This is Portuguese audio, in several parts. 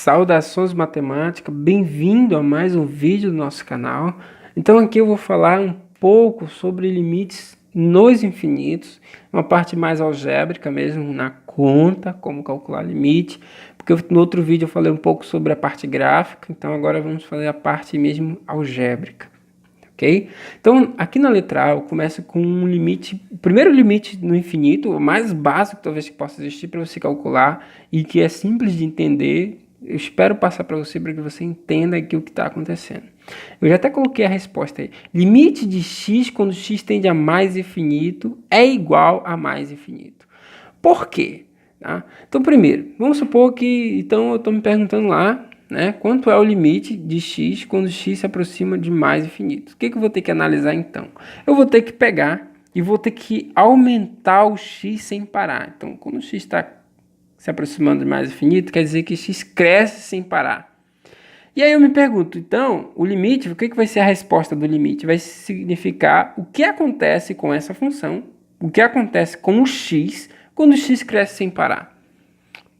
Saudações matemática, bem-vindo a mais um vídeo do nosso canal. Então aqui eu vou falar um pouco sobre limites nos infinitos, uma parte mais algébrica mesmo, na conta, como calcular limite, porque no outro vídeo eu falei um pouco sobre a parte gráfica, então agora vamos fazer a parte mesmo algébrica. Ok? Então, aqui na letra A eu começo com um limite, o primeiro limite no infinito, o mais básico talvez que possa existir para você calcular e que é simples de entender. Eu espero passar para você para que você entenda aqui o que está acontecendo. Eu já até coloquei a resposta aí. Limite de x quando x tende a mais infinito é igual a mais infinito. Por quê? Tá? Então, primeiro, vamos supor que então eu estou me perguntando lá, né, quanto é o limite de x quando x se aproxima de mais infinito. O que eu vou ter que analisar então? Eu vou ter que pegar e vou ter que aumentar o x sem parar. Então, quando o x está se aproximando de mais infinito, quer dizer que x cresce sem parar. E aí eu me pergunto, então, o limite, o que vai ser a resposta do limite? Vai significar o que acontece com essa função, o que acontece com o x quando o x cresce sem parar.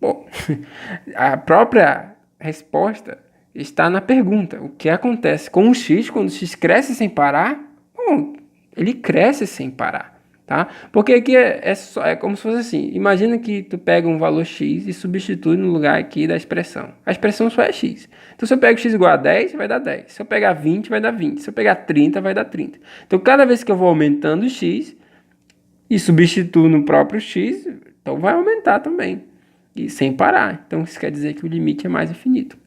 Bom, a própria resposta está na pergunta. O que acontece com o x quando o x cresce sem parar? Bom, ele cresce sem parar, tá? Porque aqui é como se fosse assim. Imagina que tu pega um valor x e substitui no lugar aqui da expressão. A expressão só é x. Então, se eu pego x igual a 10, vai dar 10. Se eu pegar 20, vai dar 20. Se eu pegar 30, vai dar 30. Então, cada vez que eu vou aumentando o x e substituo no próprio x, então vai aumentar também. E sem parar. Então, isso quer dizer que o limite é mais infinito.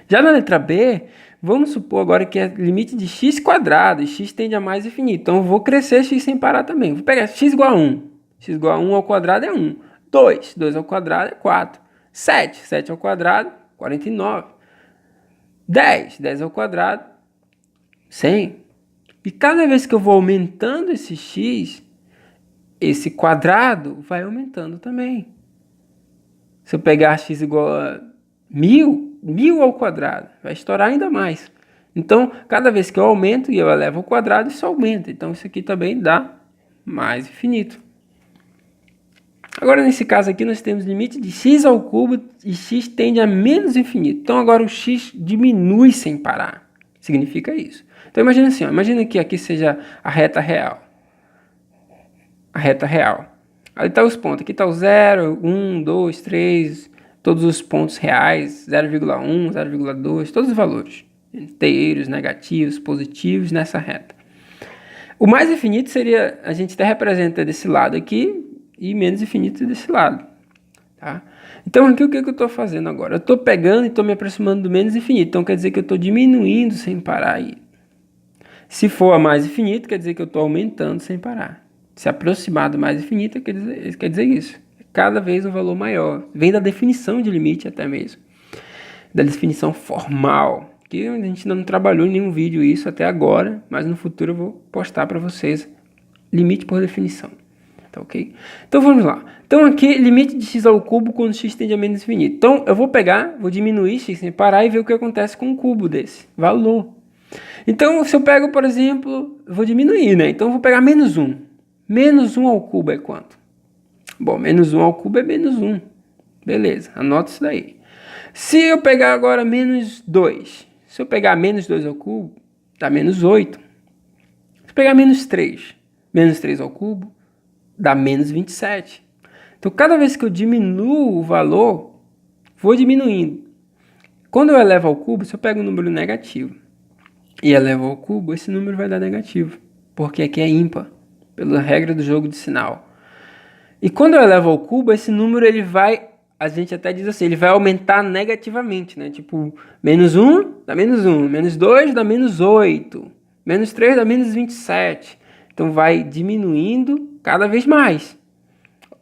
Já na letra B, vamos supor agora que é limite de x quadrado, e x tende a mais infinito. Então, eu vou crescer x sem parar também. Vou pegar x igual a 1. X igual a 1 ao quadrado é 1. 2. 2 ao quadrado é 4. 7. 7 ao quadrado, 49. 10. 10 ao quadrado, 100. E cada vez que eu vou aumentando esse x, esse quadrado vai aumentando também. Se eu pegar x igual a 1000, 1000 ao quadrado, vai estourar ainda mais. Então, cada vez que eu aumento e eu elevo ao quadrado, isso aumenta. Então, isso aqui também dá mais infinito. Agora, nesse caso aqui, nós temos limite de x ao cubo e x tende a menos infinito. Então, agora o x diminui sem parar. Significa isso. Então, imagina assim, ó, imagina que aqui seja a reta real. A reta real. Ali está os pontos, aqui está o 0, 1, 2, 3, todos os pontos reais, 0,1, 0,2, todos os valores, inteiros, negativos, positivos nessa reta. O mais infinito seria, a gente até representa desse lado aqui e menos infinito desse lado. Tá? Então aqui o que eu estou fazendo agora? Eu estou pegando e estou me aproximando do menos infinito, então quer dizer que eu estou diminuindo sem parar aí. Se for a mais infinito, quer dizer que eu estou aumentando sem parar. Se aproximar do mais infinito quer dizer isso. Cada vez um valor maior. Vem da definição de limite até mesmo. Da definição formal. Que a gente ainda não trabalhou em nenhum vídeo isso até agora. Mas no futuro eu vou postar para vocês. Limite por definição. Tá ok? Então vamos lá. Então aqui, limite de x ao cubo quando x tende a menos infinito. Então eu vou pegar, vou diminuir x sem parar e ver o que acontece com o cubo desse valor. Então se eu pego, por exemplo, eu vou diminuir, né? Então eu vou pegar menos 1. Menos 1 ao cubo é quanto? Bom, menos 1 ao cubo é menos 1. Beleza, anota isso daí. Se eu pegar agora menos 2, se eu pegar menos 2 ao cubo, dá menos 8. Se eu pegar menos 3 ao cubo, dá menos 27. Então, cada vez que eu diminuo o valor, vou diminuindo. Quando eu elevo ao cubo, se eu pego um número negativo e elevo ao cubo, esse número vai dar negativo, porque aqui é ímpar. Pela regra do jogo de sinal. E quando eu elevo ao cubo, esse número ele vai, a gente até diz assim, ele vai aumentar negativamente, né? Tipo, menos 1 dá menos 1, menos 2 dá menos 8, menos 3 dá menos 27. Então vai diminuindo cada vez mais.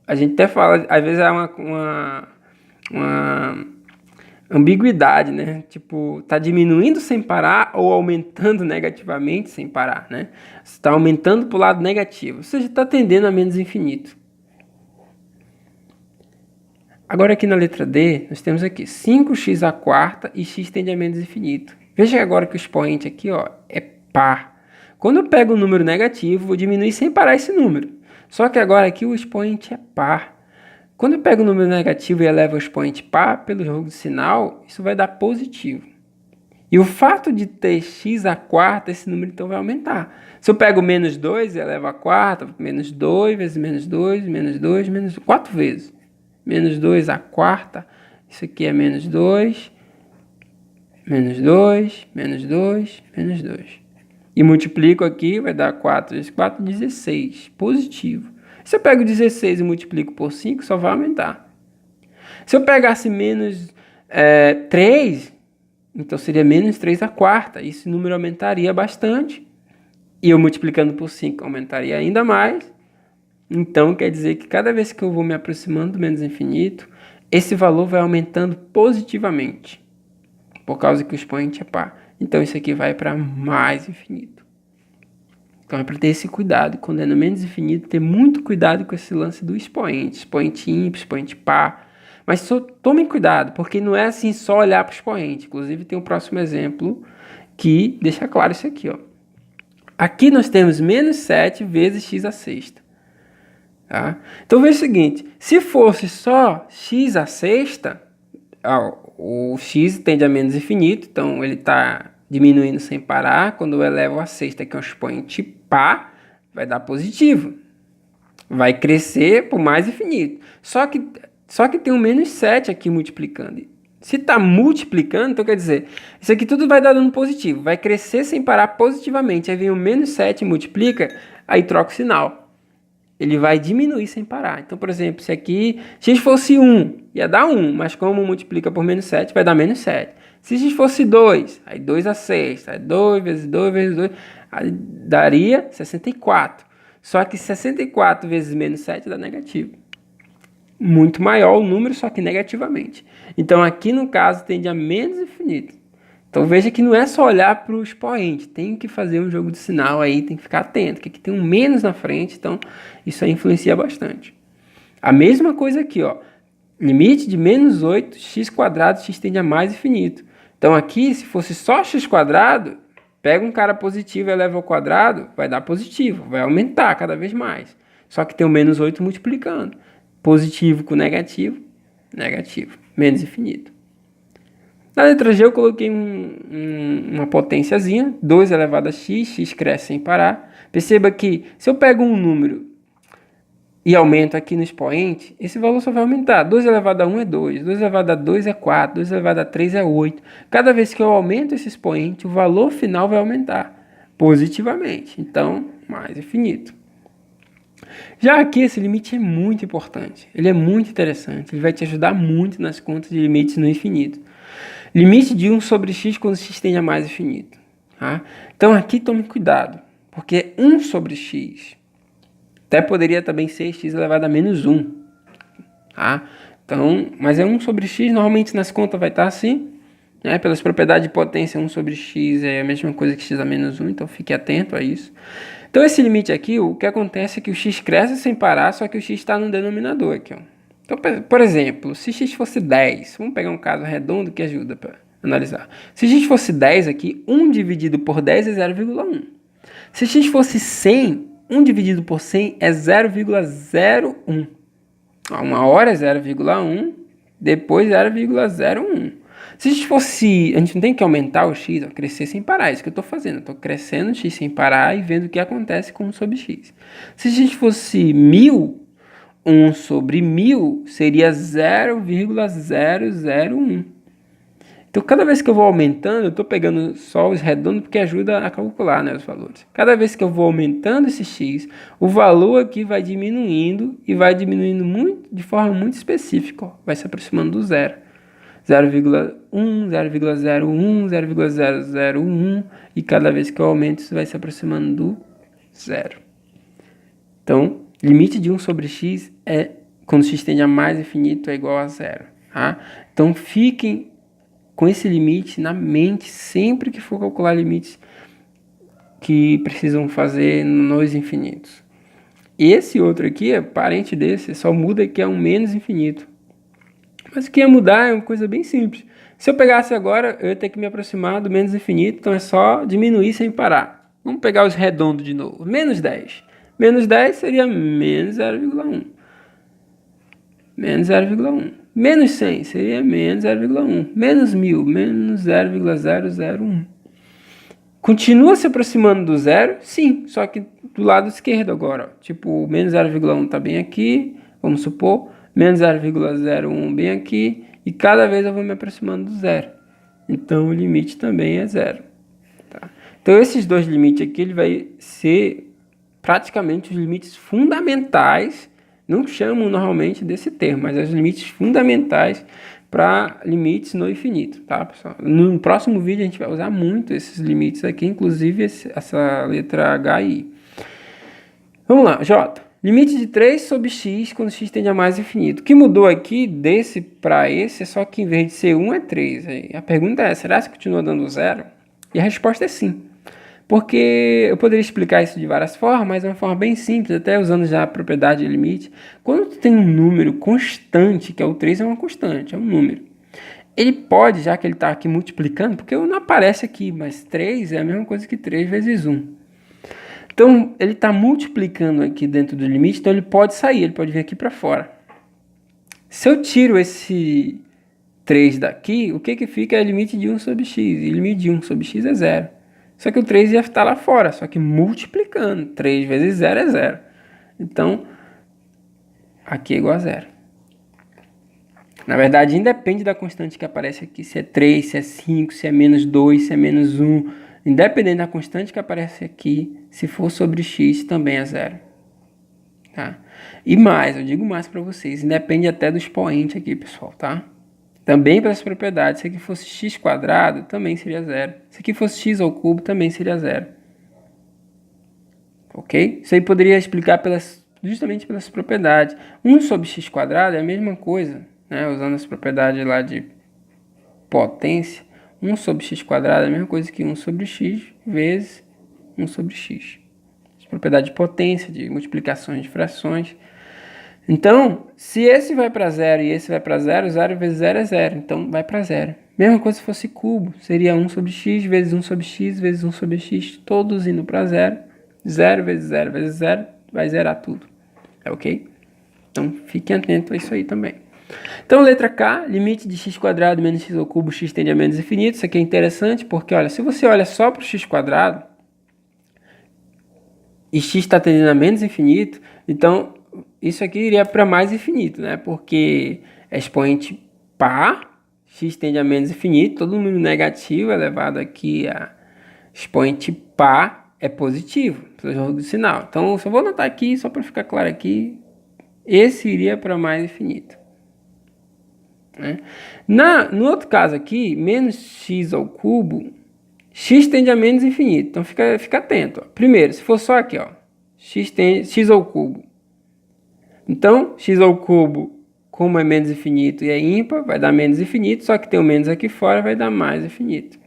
A gente até fala, às vezes é uma ambiguidade, né? Tipo, tá diminuindo sem parar ou aumentando negativamente sem parar, né? Você está aumentando para o lado negativo, ou seja, está tendendo a menos infinito. Agora aqui na letra D, nós temos aqui 5x à quarta e x tende a menos infinito. Veja agora que o expoente aqui, ó, é par. Quando eu pego um número negativo, vou diminuir sem parar esse número. Só que agora aqui o expoente é par. Quando eu pego o número negativo e elevo o expoente par pelo jogo de sinal, isso vai dar positivo. E o fato de ter x à quarta, esse número então vai aumentar. Se eu pego menos 2 e elevo a quarta, menos 2 vezes menos 2, menos 2, menos 2, 4 vezes. Menos 2 à quarta, isso aqui é menos 2, menos 2, menos 2, menos 2. E multiplico aqui, vai dar 4 vezes 4, 16, positivo. Se eu pego 16 e multiplico por 5, só vai aumentar. Se eu pegasse menos 3, então seria menos 3 à quarta. Esse número aumentaria bastante. E eu multiplicando por 5 aumentaria ainda mais. Então quer dizer que cada vez que eu vou me aproximando do menos infinito, esse valor vai aumentando positivamente. Por causa que o expoente é par. Então isso aqui vai para mais infinito. Então é para ter esse cuidado. Quando é no menos infinito, ter muito cuidado com esse lance do expoente. Expoente ímpar, expoente par. Mas tomem cuidado, porque não é assim só olhar para o expoente. Inclusive tem o próximo exemplo que deixa claro isso aqui. Ó. Aqui nós temos menos 7 vezes x à sexta. Tá? Então veja o seguinte, se fosse só x à sexta, o x tende a menos infinito, então ele está diminuindo sem parar. Quando eu elevo a sexta, que é um expoente par, vai dar positivo. Vai crescer por mais infinito. Só que tem um menos 7 aqui multiplicando. Se está multiplicando, então quer dizer, isso aqui tudo vai dar dando positivo. Vai crescer sem parar positivamente. Aí vem o menos 7 e multiplica, aí troca o sinal. Ele vai diminuir sem parar. Então, por exemplo, se aqui x fosse 1, ia dar 1, mas como multiplica por menos 7, vai dar menos 7. Se x fosse 2, aí 2 a sexta, aí 2 vezes 2 vezes 2, aí daria 64. Só que 64 vezes menos 7 dá negativo. Muito maior o número, só que negativamente. Então, aqui no caso, tende a menos infinito. Então, veja que não é só olhar para o expoente. Tem que fazer um jogo de sinal aí, tem que ficar atento, que aqui tem um menos na frente, então isso aí influencia bastante. A mesma coisa aqui, ó. Limite de menos 8, x quadrado, x tende a mais infinito. Então, aqui, se fosse só x quadrado, pega um cara positivo e eleva ao quadrado, vai dar positivo, vai aumentar cada vez mais. Só que tem o menos 8 multiplicando. Positivo com negativo, negativo, menos infinito. Na letra G eu coloquei uma potênciazinha, 2 elevado a x, x cresce sem parar. Perceba que se eu pego um número e aumento aqui no expoente, esse valor só vai aumentar. 2 elevado a 1 é 2, 2 elevado a 2 é 4, 2 elevado a 3 é 8. Cada vez que eu aumento esse expoente, o valor final vai aumentar positivamente. Então, mais infinito. Já aqui esse limite é muito importante, ele é muito interessante, ele vai te ajudar muito nas contas de limites no infinito. Limite de 1 sobre x quando x tende a mais infinito. Tá? Então aqui tome cuidado, porque 1 sobre x até poderia também ser x elevado a menos 1. Tá? Então, mas é 1 sobre x, normalmente nas contas vai estar assim. Né? Pelas propriedades de potência, 1 sobre x é a mesma coisa que x a menos 1, então fique atento a isso. Então esse limite aqui, o que acontece é que o x cresce sem parar, só que o x está no denominador aqui. Ó. Então, por exemplo, se x fosse 10, vamos pegar um caso redondo que ajuda para analisar. Se x fosse 10 aqui, 1 dividido por 10 é 0,1. Se x fosse 100, 1 dividido por 100 é 0,01. Uma hora é 0,1, depois 0,01. Se a gente fosse, a gente não tem que aumentar o x, ó, crescer sem parar, é isso que eu estou fazendo. Eu estou crescendo x sem parar e vendo o que acontece com 1 sobre x. Se a gente fosse 1000, 1 sobre 1000 seria 0,001. Então, cada vez que eu vou aumentando, eu estou pegando só os redondos porque ajuda a calcular, né, os valores. Cada vez que eu vou aumentando esse x, o valor aqui vai diminuindo e vai diminuindo muito, de forma muito específica. Ó, vai se aproximando do zero. 0,1, 0,01, 0,001 e cada vez que eu aumento isso vai se aproximando do zero. Então, limite de 1 sobre x é, quando x tende a mais infinito, é igual a zero. Tá? Então, fiquem com esse limite na mente sempre que for calcular limites que precisam fazer nos infinitos. Esse outro aqui, é parente desse, só muda que é um menos infinito. Mas o que ia mudar é uma coisa bem simples. Se eu pegasse agora, eu ia ter que me aproximar do menos infinito, então é só diminuir sem parar. Vamos pegar os redondos de novo. Menos 10. Menos 10 seria menos 0,1. menos 0,1. Menos 100 seria menos 0,1. Menos 1000, menos 0,001. Continua se aproximando do zero? Sim, só que do lado esquerdo agora. Tipo, menos 0,1 está bem aqui, vamos supor. Menos 0,01 bem aqui. E cada vez eu vou me aproximando do zero. Então, o limite também é zero. Tá? Então, esses dois limites aqui, ele vai ser praticamente os limites fundamentais. Não chamam normalmente desse termo, mas os limites fundamentais para limites no infinito, tá, pessoal? No próximo vídeo a gente vai usar muito esses limites aqui, inclusive essa letra H e I. Vamos lá, J. Limite de 3 sobre x quando x tende a mais infinito. O que mudou aqui desse para esse é só que em vez de ser 1 é 3. A pergunta é, será que continua dando zero? E a resposta é sim. Porque eu poderia explicar isso de várias formas, mas é uma forma bem simples, até usando já a propriedade de limite. Quando tu tem um número constante, que é o 3 é uma constante, é um número. Ele pode, já que ele está aqui multiplicando, porque não aparece aqui, mas 3 é a mesma coisa que 3 vezes 1. Então, ele está multiplicando aqui dentro do limite, então ele pode sair, ele pode vir aqui para fora. Se eu tiro esse 3 daqui, o que fica é limite de 1 sobre x, e limite de 1 sobre x é 0. Só que o 3 ia estar lá fora, só que multiplicando. 3 vezes 0 é 0. Então, aqui é igual a 0. Na verdade, independe da constante que aparece aqui, se é 3, se é 5, se é menos 2, se é menos 1. Independente da constante que aparece aqui, se for sobre x, também é 0. Tá? E mais, eu digo mais para vocês, independe até do expoente aqui, pessoal, tá? Também para as propriedades, se aqui fosse x quadrado, também seria 0. Se aqui fosse x ao cubo, também seria 0. Ok? Isso aí poderia explicar justamente pelas propriedades. 1 sobre x quadrado é a mesma coisa, né? Usando as propriedades lá de potência. 1 sobre x quadrado é a mesma coisa que 1 sobre x vezes 1 sobre x. As propriedades de potência, de multiplicações de frações. Então, se esse vai para 0 e esse vai para 0, 0 vezes 0 é 0. Então, vai para 0. Mesma coisa se fosse cubo. Seria 1 sobre x vezes 1 sobre x vezes 1 sobre x. Todos indo para 0. 0 vezes 0 vezes 0 vai zerar tudo. É ok? Então, fiquem atentos a isso aí também. Então, letra K, limite de x quadrado menos x ao cubo, x tende a menos infinito. Isso aqui é interessante porque, olha, se você olha só para o x quadrado e x está tendendo a menos infinito, então isso aqui iria para mais infinito, né? Porque é expoente par, x tende a menos infinito, todo número negativo elevado aqui a expoente par é positivo, pelo jogo do sinal. Então, eu só vou anotar aqui, só para ficar claro aqui, esse iria para mais infinito. Né? No outro caso aqui, menos x ao cubo, x tende a menos infinito. Então, fica atento. Ó. Primeiro, se for só aqui, ó, x ao cubo. Então, x ao cubo, como é menos infinito e é ímpar, vai dar menos infinito, só que tem o menos aqui fora, vai dar mais infinito.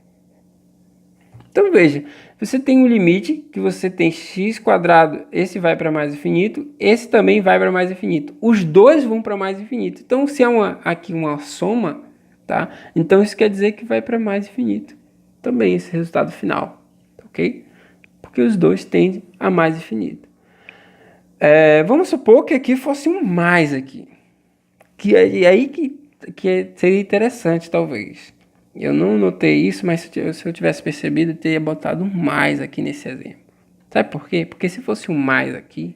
Então, veja, você tem um limite que você tem x quadrado, esse vai para mais infinito, esse também vai para mais infinito. Os dois vão para mais infinito. Então, se é aqui uma soma, tá? Então, isso quer dizer que vai para mais infinito. Também esse resultado final, ok? Porque os dois tendem a mais infinito. Vamos supor que aqui fosse um mais aqui. E aí que seria interessante, talvez. Eu não notei isso, mas se eu tivesse percebido, eu teria botado um mais aqui nesse exemplo. Sabe por quê? Porque se fosse um mais aqui,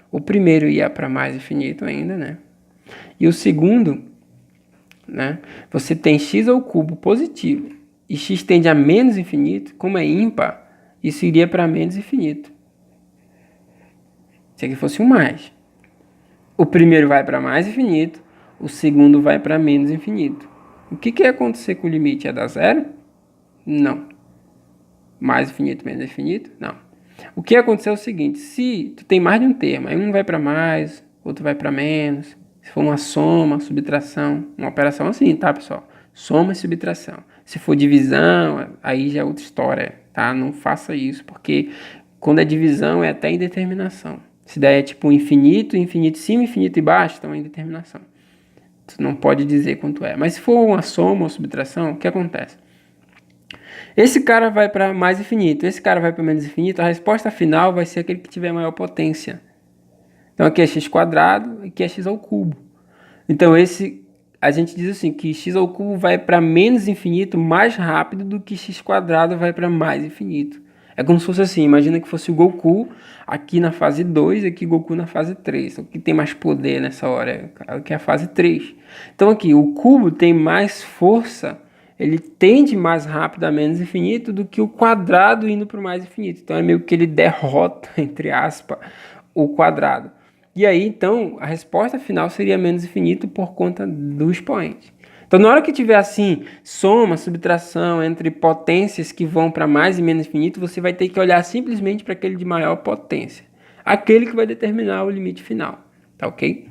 o primeiro ia para mais infinito ainda, né? E o segundo, né? Você tem x ao cubo positivo e x tende a menos infinito, como é ímpar, isso iria para menos infinito. Se aqui fosse um mais. O primeiro vai para mais infinito, o segundo vai para menos infinito. O que ia acontecer com o limite? Ia dar zero? Não. Mais infinito, menos infinito? Não. O que ia acontecer é o seguinte, se tu tem mais de um termo, aí um vai para mais, outro vai para menos, se for uma soma, subtração, uma operação assim, tá, pessoal? Soma e subtração. Se for divisão, aí já é outra história, tá? Não faça isso, porque quando é divisão é até indeterminação. Se der é tipo infinito, infinito em cima, infinito embaixo, então é indeterminação. Tu não pode dizer quanto é. Mas se for uma soma ou subtração, o que acontece? Esse cara vai para mais infinito, esse cara vai para menos infinito, a resposta final vai ser aquele que tiver maior potência. Então aqui é x quadrado, aqui é x ao cubo. Então a gente diz assim que x ao cubo vai para menos infinito mais rápido do que x quadrado vai para mais infinito. É como se fosse assim, imagina que fosse o Goku aqui na fase 2 e aqui Goku na fase 3. O que tem mais poder nessa hora é que é a fase 3. Então aqui, o cubo tem mais força, ele tende mais rápido a menos infinito do que o quadrado indo para o mais infinito. Então é meio que ele derrota, entre aspas, o quadrado. E aí, então, a resposta final seria menos infinito por conta do expoente. Então, na hora que tiver assim, soma, subtração entre potências que vão para mais e menos infinito, você vai ter que olhar simplesmente para aquele de maior potência. Aquele que vai determinar o limite final. Tá ok?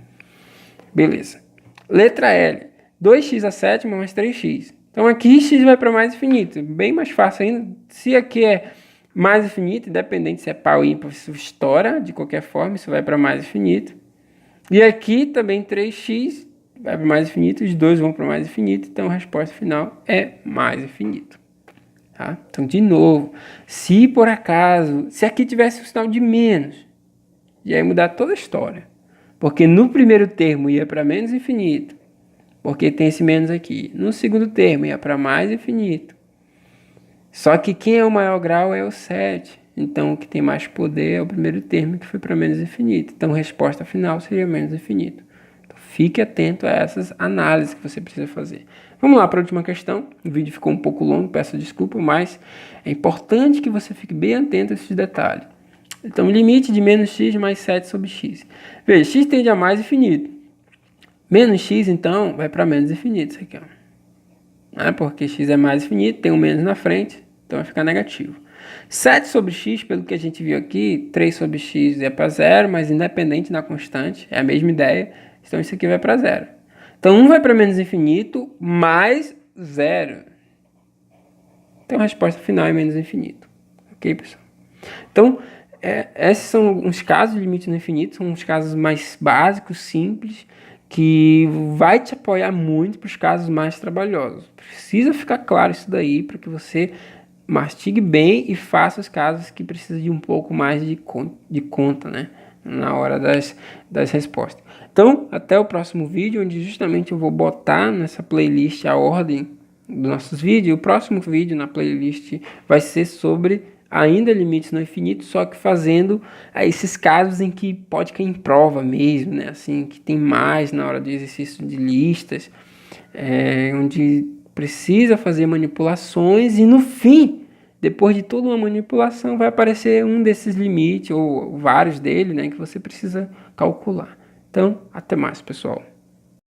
Beleza. Letra L. 2x a sétima mais 3x. Então, aqui x vai para mais infinito. Bem mais fácil ainda. Se aqui é mais infinito, independente se é par ou ímpar, isso estoura, de qualquer forma, isso vai para mais infinito. E aqui também 3x vai para mais infinito, os dois vão para mais infinito, então a resposta final é mais infinito. Tá? Então, de novo, se por acaso, se aqui tivesse um sinal de menos, já ia mudar toda a história. Porque no primeiro termo ia para menos infinito, porque tem esse menos aqui. No segundo termo ia para mais infinito. Só que quem é o maior grau é o 7. Então, o que tem mais poder é o primeiro termo, que foi para menos infinito. Então, a resposta final seria menos infinito. Então, fique atento a essas análises que você precisa fazer. Vamos lá para a última questão. O vídeo ficou um pouco longo, peço desculpa, mas é importante que você fique bem atento a esses detalhes. Então, limite de menos x mais 7 sobre x. Veja, x tende a mais infinito. Menos x, então, vai para menos infinito. Isso aqui, ó. Porque x é mais infinito, tem um menos na frente, então vai ficar negativo. 7 sobre x, pelo que a gente viu aqui, 3 sobre x é para zero, mas independente da constante, é a mesma ideia, então isso aqui vai para zero. Então 1 vai para menos infinito, mais zero. Então a resposta final é menos infinito. Ok, pessoal? Então, esses são uns casos de limite no infinito, são uns casos mais básicos, simples, que vai te apoiar muito para os casos mais trabalhosos. Precisa ficar claro isso daí para que você mastigue bem e faça os casos que precisam de um pouco mais de conta, né? Na hora das respostas. Então, até o próximo vídeo, onde justamente eu vou botar nessa playlist a ordem dos nossos vídeos. O próximo vídeo na playlist vai ser sobre ainda limites no infinito, só que fazendo esses casos em que pode cair em prova mesmo, né? Assim, que tem mais na hora do exercício de listas, onde precisa fazer manipulações e no fim, depois de toda uma manipulação, vai aparecer um desses limites ou vários deles, né? Que você precisa calcular. Então, até mais, pessoal.